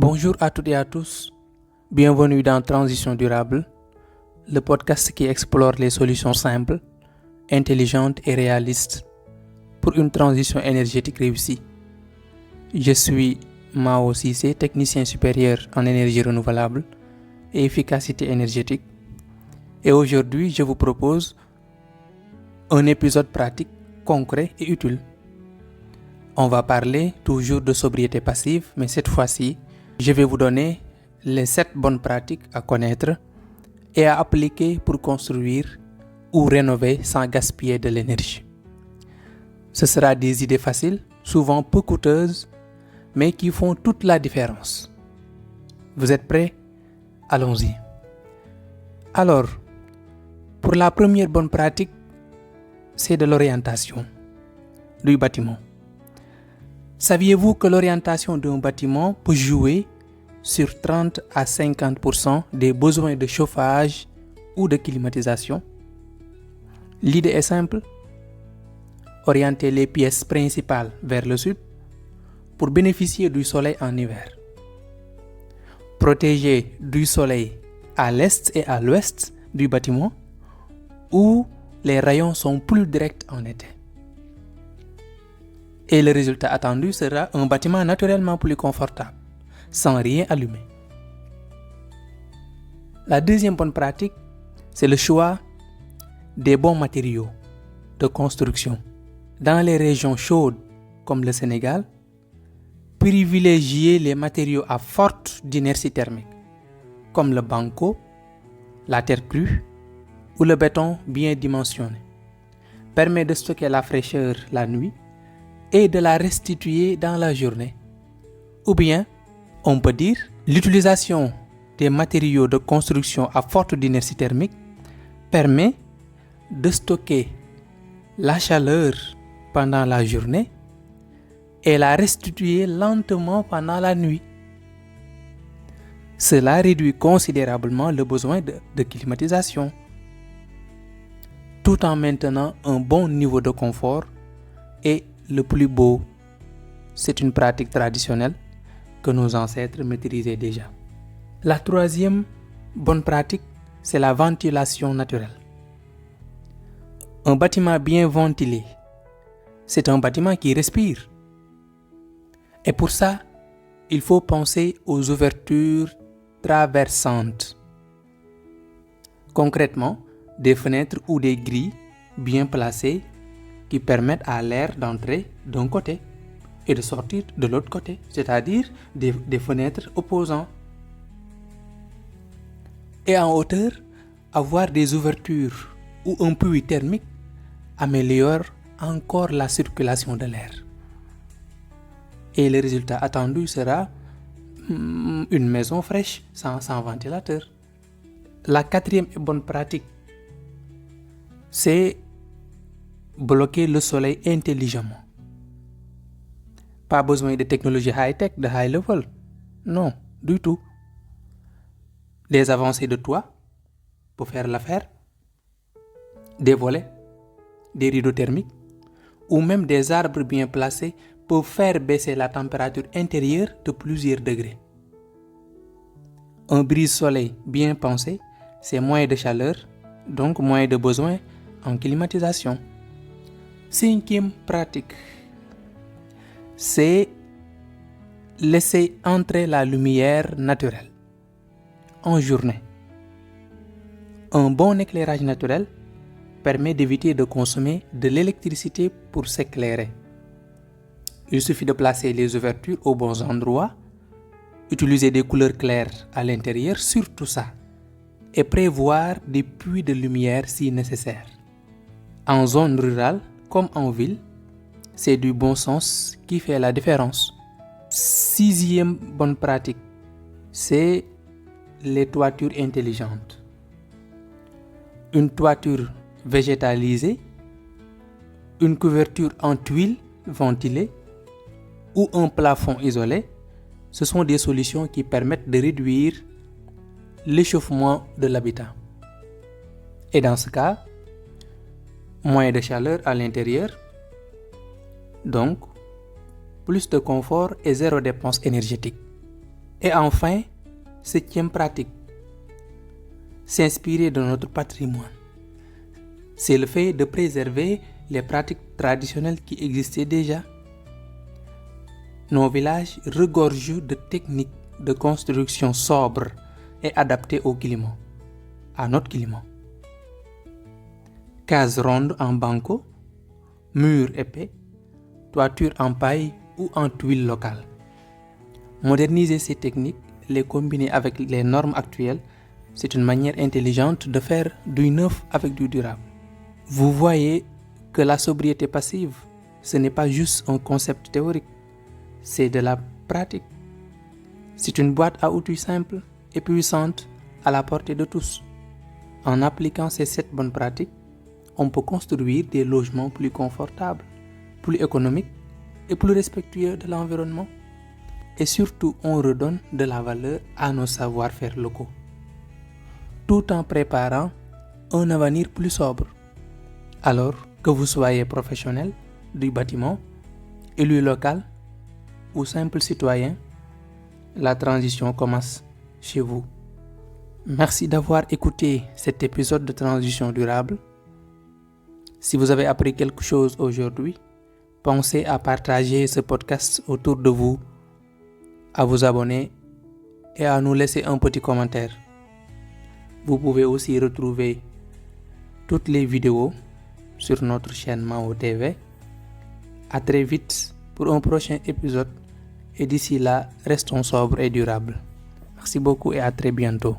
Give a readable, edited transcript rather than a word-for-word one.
Bonjour à toutes et à tous, bienvenue dans Transition durable, le podcast qui explore les solutions simples, intelligentes et réalistes pour une transition énergétique réussie. Je suis Mao Cissé, technicien supérieur en énergie renouvelable et efficacité énergétique, et aujourd'hui je vous propose un épisode pratique, concret et utile. On va parler toujours de sobriété passive, mais cette fois-ci, je vais vous donner les 7 bonnes pratiques à connaître et à appliquer pour construire ou rénover sans gaspiller de l'énergie. Ce sera des idées faciles, souvent peu coûteuses, mais qui font toute la différence. Vous êtes prêts? Allons-y. Alors, pour la première bonne pratique, c'est de l'orientation du bâtiment. Saviez-vous que l'orientation d'un bâtiment peut jouer sur 30 à 50% des besoins de chauffage ou de climatisation? L'idée est simple. Orienter les pièces principales vers le sud pour bénéficier du soleil en hiver. Protéger du soleil à l'est et à l'ouest du bâtiment où les rayons sont plus directs en été. Et le résultat attendu sera un bâtiment naturellement plus confortable, sans rien allumer. La deuxième bonne pratique, c'est le choix des bons matériaux de construction. Dans les régions chaudes comme le Sénégal, privilégier les matériaux à forte inertie thermique, comme le banco, la terre crue ou le béton bien dimensionné, permet de stocker la fraîcheur la nuit et de la restituer dans la journée. Ou bien, on peut dire, l'utilisation des matériaux de construction à forte inertie thermique permet de stocker la chaleur pendant la journée et la restituer lentement pendant la nuit. Cela réduit considérablement le besoin de climatisation, tout en maintenant un bon niveau de confort. Et le plus beau, c'est une pratique traditionnelle que nos ancêtres maîtrisaient déjà. La troisième bonne pratique, c'est la ventilation naturelle. Un bâtiment bien ventilé, c'est un bâtiment qui respire. Et pour ça, il faut penser aux ouvertures traversantes. Concrètement, des fenêtres ou des grilles bien placées qui permettent à l'air d'entrer d'un côté et de sortir de l'autre côté, c'est-à-dire des fenêtres opposantes. Et en hauteur, avoir des ouvertures ou un puits thermique améliore encore la circulation de l'air. Et le résultat attendu sera une maison fraîche sans ventilateur. La quatrième bonne pratique, c'est bloquer le soleil intelligemment. Pas besoin de technologie high-tech, de high level. Non, du tout. Des avancées de toit pour faire l'affaire, des volets, des rideaux thermiques ou même des arbres bien placés peuvent faire baisser la température intérieure de plusieurs degrés. Un brise-soleil bien pensé, c'est moins de chaleur, donc moins de besoin en climatisation. Cinquième pratique, c'est laisser entrer la lumière naturelle en journée. Un bon éclairage naturel permet d'éviter de consommer de l'électricité pour s'éclairer. Il suffit de placer les ouvertures aux bons endroits, utiliser des couleurs claires à l'intérieur, surtout ça, et prévoir des puits de lumière si nécessaire. En zone rurale, comme en ville, c'est du bon sens qui fait la différence. Sixième bonne pratique, c'est les toitures intelligentes. Une toiture végétalisée, une couverture en tuiles ventilée ou un plafond isolé, ce sont des solutions qui permettent de réduire l'échauffement de l'habitat. Et dans ce cas, moins de chaleur à l'intérieur, donc plus de confort et zéro dépense énergétique. Et enfin, 7e pratique, s'inspirer de notre patrimoine. C'est le fait de préserver les pratiques traditionnelles qui existaient déjà. Nos villages regorgent de techniques de construction sobres et adaptées au climat, à notre climat. Cases rondes en banco, murs épais, toitures en paille ou en tuiles locales. Moderniser ces techniques, les combiner avec les normes actuelles, c'est une manière intelligente de faire du neuf avec du durable. Vous voyez que la sobriété passive, ce n'est pas juste un concept théorique, c'est de la pratique. C'est une boîte à outils simple et puissante à la portée de tous. En appliquant ces 7 bonnes pratiques, on peut construire des logements plus confortables, plus économiques et plus respectueux de l'environnement. Et surtout, on redonne de la valeur à nos savoir-faire locaux, tout en préparant un avenir plus sobre. Alors que vous soyez professionnel du bâtiment, élu local ou simple citoyen, la transition commence chez vous. Merci d'avoir écouté cet épisode de Transition durable. Si vous avez appris quelque chose aujourd'hui, pensez à partager ce podcast autour de vous, à vous abonner et à nous laisser un petit commentaire. Vous pouvez aussi retrouver toutes les vidéos sur notre chaîne Mao TV. À très vite pour un prochain épisode et d'ici là, restons sobres et durables. Merci beaucoup et à très bientôt.